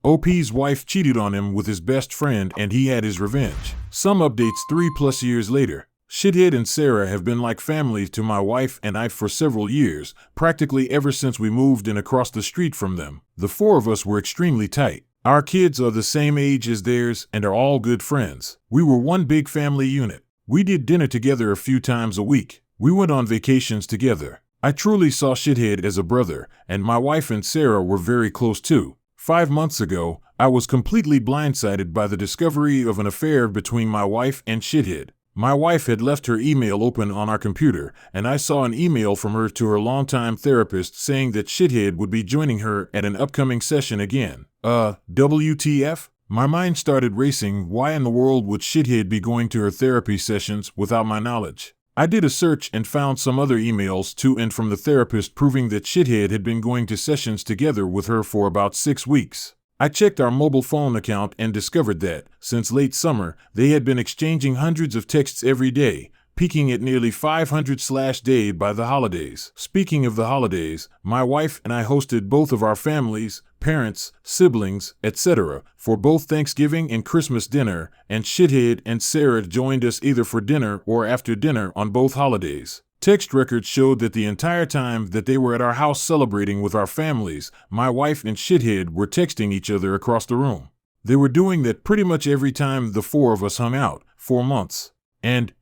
OP's wife cheated on him with his best friend and he had his revenge. Some updates 3+ years later. Shithead and Sarah have been like family to my wife and I for several years, practically ever since we moved in across the street from them. The four of us were extremely tight. Our kids are the same age as theirs and are all good friends. We were one big family unit. We did dinner together a few times a week. We went on vacations together. I truly saw Shithead as a brother, and my wife and Sarah were very close too. 5 months ago, I was completely blindsided by the discovery of an affair between my wife and Shithead. My wife had left her email open on our computer, and I saw an email from her to her longtime therapist saying that Shithead would be joining her at an upcoming session again. WTF? My mind started racing. Why in the world would Shithead be going to her therapy sessions without my knowledge? I did a search and found some other emails to and from the therapist proving that Shithead had been going to sessions together with her for about 6 weeks. I checked our mobile phone account and discovered that, since late summer, they had been exchanging hundreds of texts every day, peaking at nearly 500/day by the holidays. Speaking of the holidays, my wife and I hosted both of our families, parents, siblings, etc., for both Thanksgiving and Christmas dinner, and Shithead and Sarah joined us either for dinner or after dinner on both holidays. Text records showed that the entire time that they were at our house celebrating with our families, my wife and Shithead were texting each other across the room. They were doing that pretty much every time the four of us hung out, 4 months. And,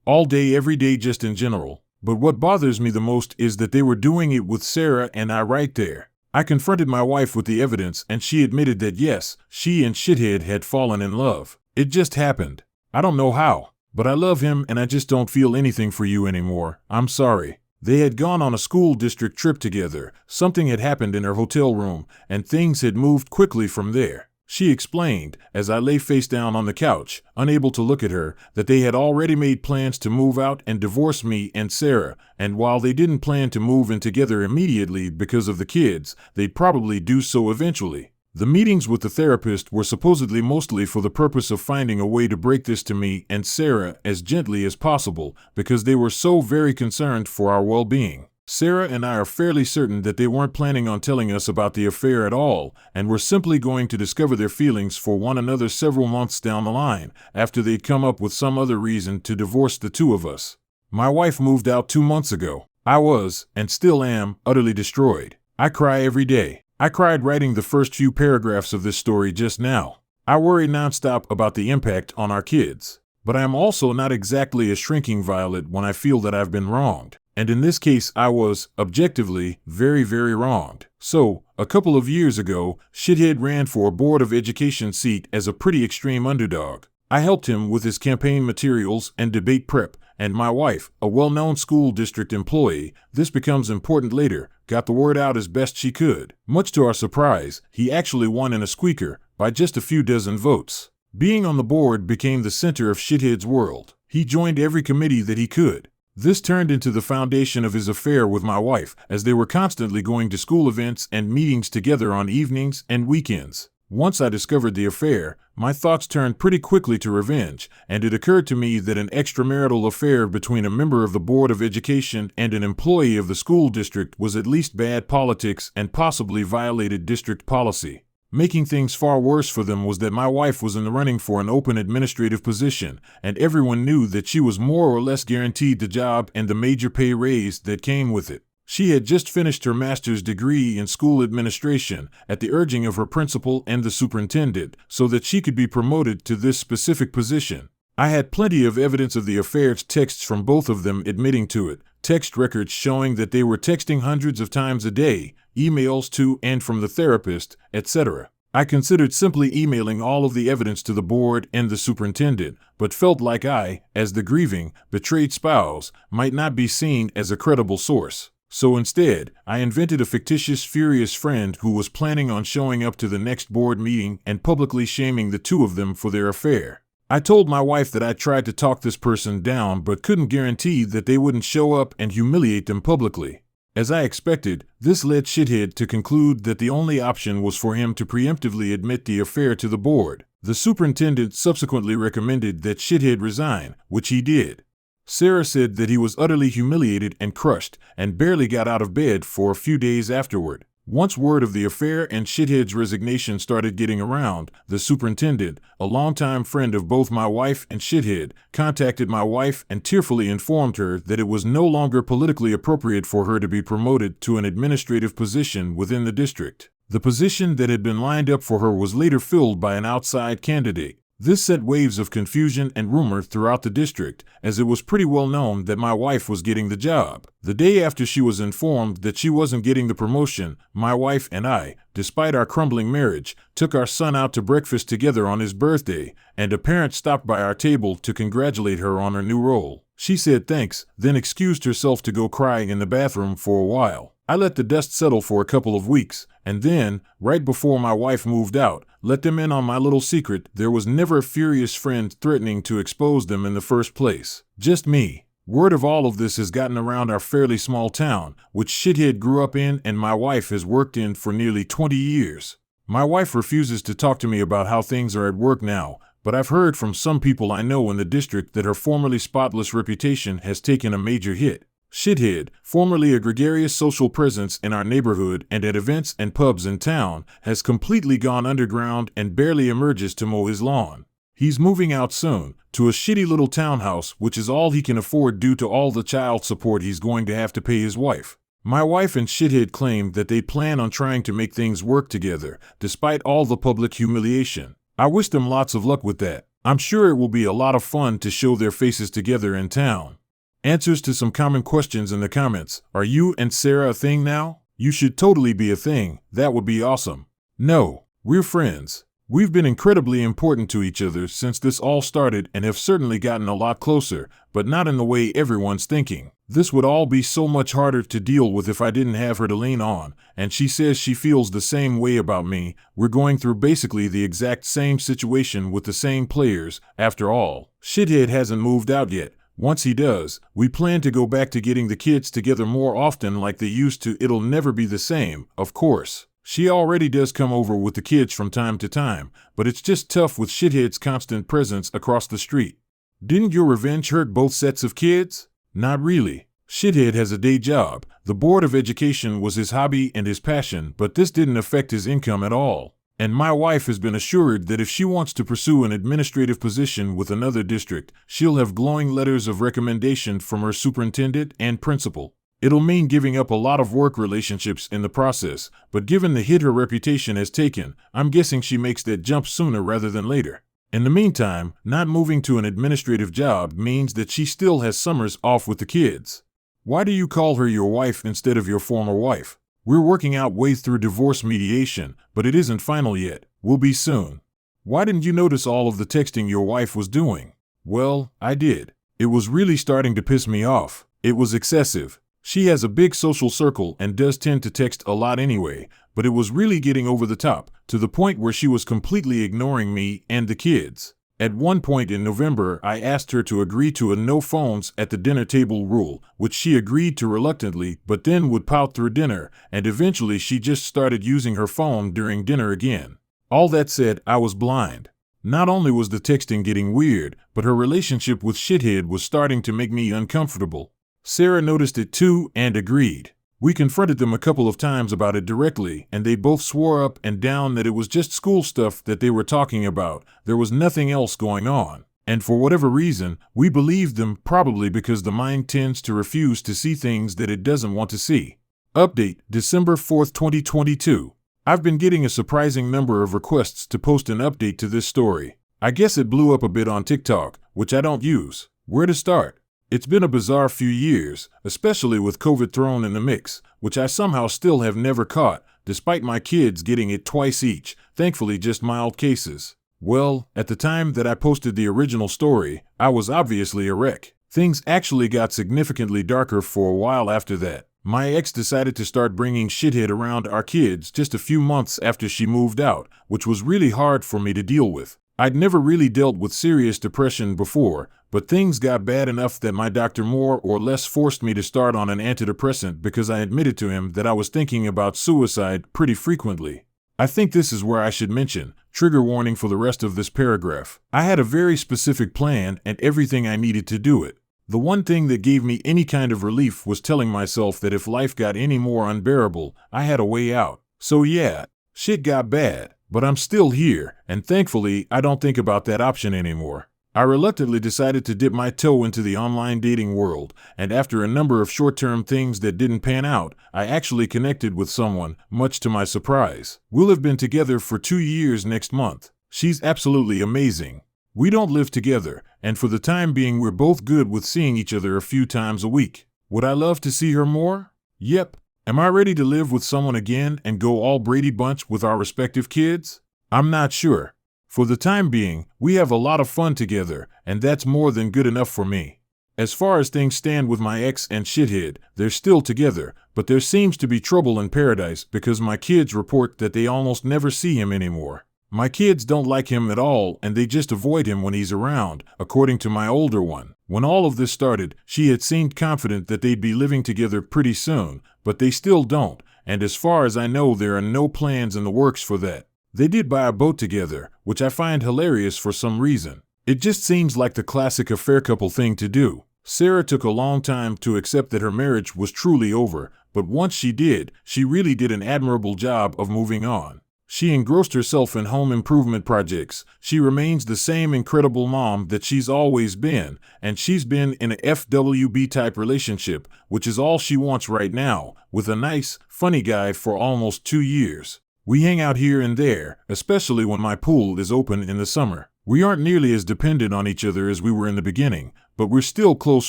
all day every day just in general. But what bothers me the most is that they were doing it with Sarah and I right there. I confronted my wife with the evidence and she admitted that yes, she and Shithead had fallen in love. It just happened. I don't know how. But I love him and I just don't feel anything for you anymore. I'm sorry. They had gone on a school district trip together. Something had happened in her hotel room and things had moved quickly from there. She explained, as I lay face down on the couch, unable to look at her, that they had already made plans to move out and divorce me and Sarah, and while they didn't plan to move in together immediately because of the kids, they'd probably do so eventually. The meetings with the therapist were supposedly mostly for the purpose of finding a way to break this to me and Sarah as gently as possible because they were so very concerned for our well-being. Sarah and I are fairly certain that they weren't planning on telling us about the affair at all and were simply going to discover their feelings for one another several months down the line after they'd come up with some other reason to divorce the two of us. My wife moved out 2 months ago. I was, and still am, utterly destroyed. I cry every day. I cried writing the first few paragraphs of this story just now. I worry nonstop about the impact on our kids. But I am also not exactly a shrinking violet when I feel that I've been wronged. And in this case, I was, objectively, very, very wronged. So, a couple of years ago, Shithead ran for a Board of Education seat as a pretty extreme underdog. I helped him with his campaign materials and debate prep, and my wife, a well-known school district employee, this becomes important later, got the word out as best she could. Much to our surprise, he actually won in a squeaker, by just a few dozen votes. Being on the board became the center of Shithead's world. He joined every committee that he could. This turned into the foundation of his affair with my wife, as they were constantly going to school events and meetings together on evenings and weekends. Once I discovered the affair, my thoughts turned pretty quickly to revenge, and it occurred to me that an extramarital affair between a member of the Board of Education and an employee of the school district was at least bad politics and possibly violated district policy. Making things far worse for them was that my wife was in the running for an open administrative position, and everyone knew that she was more or less guaranteed the job and the major pay raise that came with it. She had just finished her master's degree in school administration at the urging of her principal and the superintendent so that she could be promoted to this specific position. I had plenty of evidence of the affair's texts from both of them admitting to it, text records showing that they were texting hundreds of times a day, emails to and from the therapist, etc. I considered simply emailing all of the evidence to the board and the superintendent, but felt like I, as the grieving, betrayed spouse, might not be seen as a credible source. So instead, I invented a fictitious furious friend who was planning on showing up to the next board meeting and publicly shaming the two of them for their affair. I told my wife that I tried to talk this person down but couldn't guarantee that they wouldn't show up and humiliate them publicly. As I expected, this led Shithead to conclude that the only option was for him to preemptively admit the affair to the board. The superintendent subsequently recommended that Shithead resign, which he did. Sarah said that he was utterly humiliated and crushed, and barely got out of bed for a few days afterward. Once word of the affair and Shithead's resignation started getting around, the superintendent, a longtime friend of both my wife and Shithead, contacted my wife and tearfully informed her that it was no longer politically appropriate for her to be promoted to an administrative position within the district. The position that had been lined up for her was later filled by an outside candidate. This set waves of confusion and rumor throughout the district, as it was pretty well known that my wife was getting the job. The day after she was informed that she wasn't getting the promotion, my wife and I, despite our crumbling marriage, took our son out to breakfast together on his birthday, and a parent stopped by our table to congratulate her on her new role. She said thanks, then excused herself to go cry in the bathroom for a while. I let the dust settle for a couple of weeks, and then, right before my wife moved out, let them in on my little secret. There was never a furious friend threatening to expose them in the first place. Just me. Word of all of this has gotten around our fairly small town, which Shithead grew up in and my wife has worked in for nearly 20 years. My wife refuses to talk to me about how things are at work now, but I've heard from some people I know in the district that her formerly spotless reputation has taken a major hit. Shithead, formerly a gregarious social presence in our neighborhood and at events and pubs in town, has completely gone underground and barely emerges to mow his lawn. He's moving out soon, to a shitty little townhouse, which is all he can afford due to all the child support he's going to have to pay his wife. My wife and Shithead claim that they plan on trying to make things work together, despite all the public humiliation. I wish them lots of luck with that. I'm sure it will be a lot of fun to show their faces together in town. Answers to some common questions in the comments. Are you and Sarah a thing now? You should totally be a thing. That would be awesome. No, we're friends. We've been incredibly important to each other since this all started and have certainly gotten a lot closer, but not in the way everyone's thinking. This would all be so much harder to deal with if I didn't have her to lean on, and she says she feels the same way about me. We're going through basically the exact same situation with the same players. After all, Shithead hasn't moved out yet. Once he does, we plan to go back to getting the kids together more often like they used to. It'll never be the same, of course. She already does come over with the kids from time to time, but it's just tough with Shithead's constant presence across the street. Didn't your revenge hurt both sets of kids? Not really. Shithead has a day job. The Board of Education was his hobby and his passion, but this didn't affect his income at all. And my wife has been assured that if she wants to pursue an administrative position with another district, she'll have glowing letters of recommendation from her superintendent and principal. It'll mean giving up a lot of work relationships in the process, but given the hit her reputation has taken, I'm guessing she makes that jump sooner rather than later. In the meantime, not moving to an administrative job means that she still has summers off with the kids. Why do you call her your wife instead of your former wife? We're working out ways through divorce mediation, but it isn't final yet. We'll be soon. Why didn't you notice all of the texting your wife was doing? Well, I did. It was really starting to piss me off. It was excessive. She has a big social circle and does tend to text a lot anyway, but it was really getting over the top, to the point where she was completely ignoring me and the kids. At one point in November, I asked her to agree to a no phones at the dinner table rule, which she agreed to reluctantly, but then would pout through dinner, and eventually she just started using her phone during dinner again. All that said, I was blind. Not only was the texting getting weird, but her relationship with Shithead was starting to make me uncomfortable. Sarah noticed it too and agreed. We confronted them a couple of times about it directly, and they both swore up and down that it was just school stuff that they were talking about. There was nothing else going on. And for whatever reason, we believed them, probably because the mind tends to refuse to see things that it doesn't want to see. Update, December 4th, 2022. I've been getting a surprising number of requests to post an update to this story. I guess it blew up a bit on TikTok, which I don't use. Where to start? It's been a bizarre few years, especially with COVID thrown in the mix, which I somehow still have never caught, despite my kids getting it twice each, thankfully just mild cases. Well, at the time that I posted the original story, I was obviously a wreck. Things actually got significantly darker for a while after that. My ex decided to start bringing Shithead around our kids just a few months after she moved out, which was really hard for me to deal with. I'd never really dealt with serious depression before, but things got bad enough that my doctor more or less forced me to start on an antidepressant because I admitted to him that I was thinking about suicide pretty frequently. I think this is where I should mention, trigger warning for the rest of this paragraph. I had a very specific plan and everything I needed to do it. The one thing that gave me any kind of relief was telling myself that if life got any more unbearable, I had a way out. So yeah, shit got bad, but I'm still here, and thankfully, I don't think about that option anymore. I reluctantly decided to dip my toe into the online dating world, and after a number of short-term things that didn't pan out, I actually connected with someone, much to my surprise. We'll have been together for 2 years next month. She's absolutely amazing. We don't live together, and for the time being we're both good with seeing each other a few times a week. Would I love to see her more? Yep. Am I ready to live with someone again and go all Brady Bunch with our respective kids? I'm not sure. For the time being, we have a lot of fun together, and that's more than good enough for me. As far as things stand with my ex and shithead, they're still together, but there seems to be trouble in paradise because my kids report that they almost never see him anymore. My kids don't like him at all, and they just avoid him when he's around, according to my older one. When all of this started, she had seemed confident that they'd be living together pretty soon, but they still don't, and as far as I know there are no plans in the works for that. They did buy a boat together, which I find hilarious for some reason. It just seems like the classic affair couple thing to do. Sarah took a long time to accept that her marriage was truly over, but once she did, she really did an admirable job of moving on. She engrossed herself in home improvement projects. She remains the same incredible mom that she's always been, and she's been in a FWB-type relationship, which is all she wants right now, with a nice, funny guy for almost 2 years. We hang out here and there, especially when my pool is open in the summer. We aren't nearly as dependent on each other as we were in the beginning, but we're still close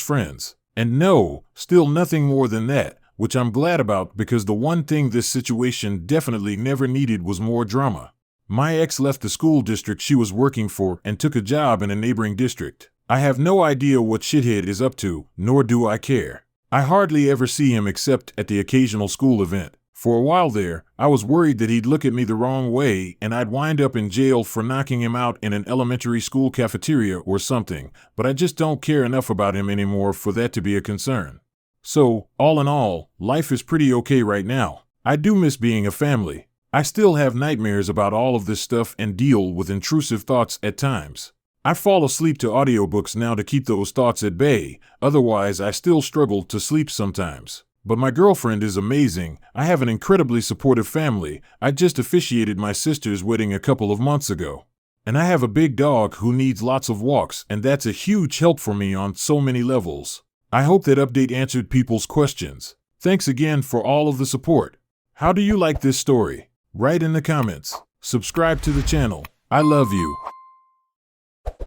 friends. And no, still nothing more than that, which I'm glad about because the one thing this situation definitely never needed was more drama. My ex left the school district she was working for and took a job in a neighboring district. I have no idea what shithead is up to, nor do I care. I hardly ever see him except at the occasional school event. For a while there, I was worried that he'd look at me the wrong way and I'd wind up in jail for knocking him out in an elementary school cafeteria or something, but I just don't care enough about him anymore for that to be a concern. So, all in all, life is pretty okay right now. I do miss being a family. I still have nightmares about all of this stuff and deal with intrusive thoughts at times. I fall asleep to audiobooks now to keep those thoughts at bay, otherwise I still struggle to sleep sometimes. But my girlfriend is amazing. I have an incredibly supportive family. I just officiated my sister's wedding a couple of months ago. And I have a big dog who needs lots of walks, and that's a huge help for me on so many levels. I hope that update answered people's questions. Thanks again for all of the support. How do you like this story? Write in the comments. Subscribe to the channel. I love you.